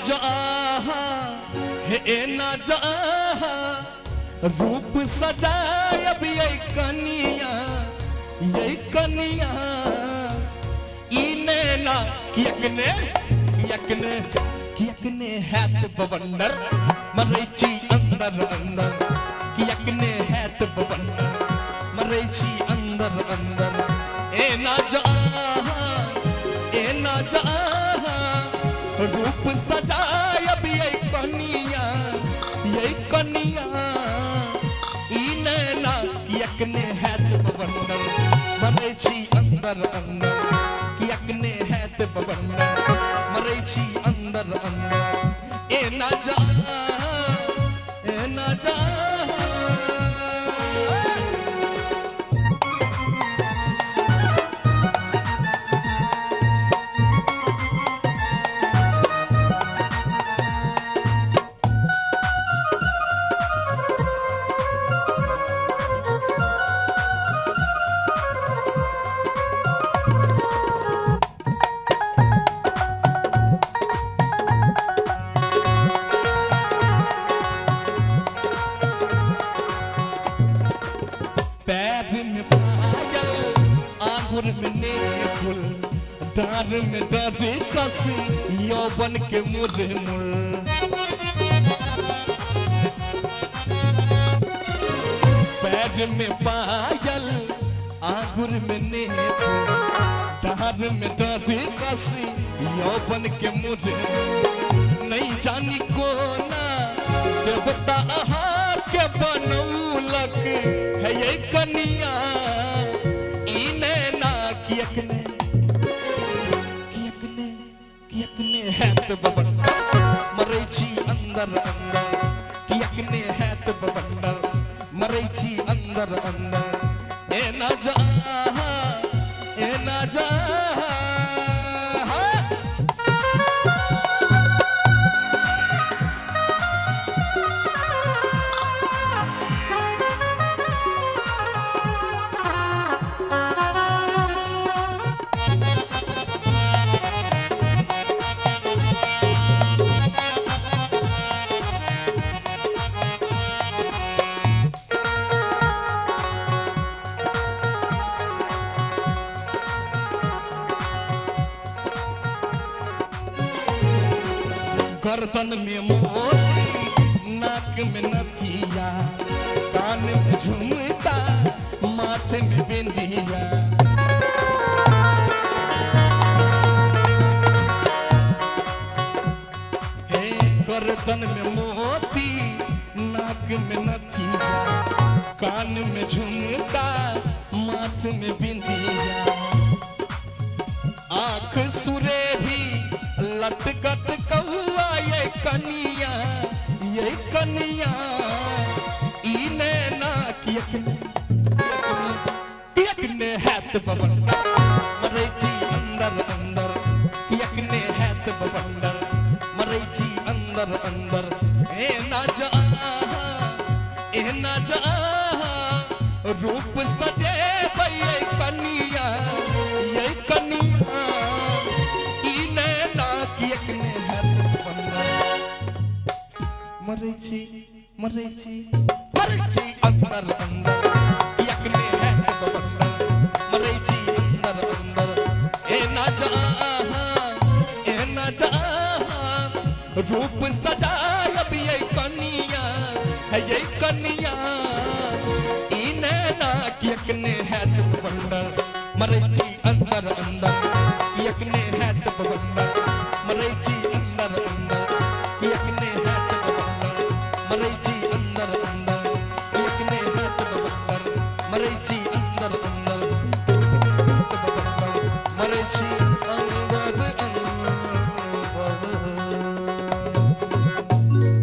जा हे ना जा रूप सजाय अब ये कनिया इने ना कियकने हैत बवंडर मरैची अंदर अंदर कियकने हैत बवंडर मरैची अंदर अंदर ए ना जा रूप सजाय अब ये कनिया इने ना कियकने हैत बवंडर मरैची अंदर अंदर कियकने हैत बवंडर मरैची अंदर अंदर ए ना जा डार में डारे कसी यौवन के मुरमुर पैर में पायल आंगुर में नेफुल डार में डारे कसी यौवन के मुरमुर नहीं जानी कोना देवता के बनौलक है ये कनिया इने ना कियकने हैत बवंडर मरैची अंदर अंदर कियकने हैत बवंडर मरैची अंदर अंदर ए ना जा गर्दन में मोती नाक में नथिया कान में झुमका माथे में बिंदिया हे गर्दन में मोती नाक में नथिया कान में झुमका माथे में बिंदिया आँख सुरेही लटकत कौआ ये कनिया इने ना कियकने हैत बवंडर मरैची अंदर अंदर कियकने हैत बवंडर मरैची अंदर अंदर ए ना जा रूप सजे ये कनिया इने ना कियकने हैत बवंडर मरैची अंदर अंदर कियकने हैत बवंडर मरैची अंदर अंदर ए ना जा रूप सजाय अब ये कनिया इने ना कियकने हैत बवंडर मरैची अंदर अंदर कियकने हैत बवंडर मरैची अंदर अंदर कियकने हैत बवंडर मरैची अंदर अंदर कियकने हैत बवंडर मरैची अंदर अंदर मरैची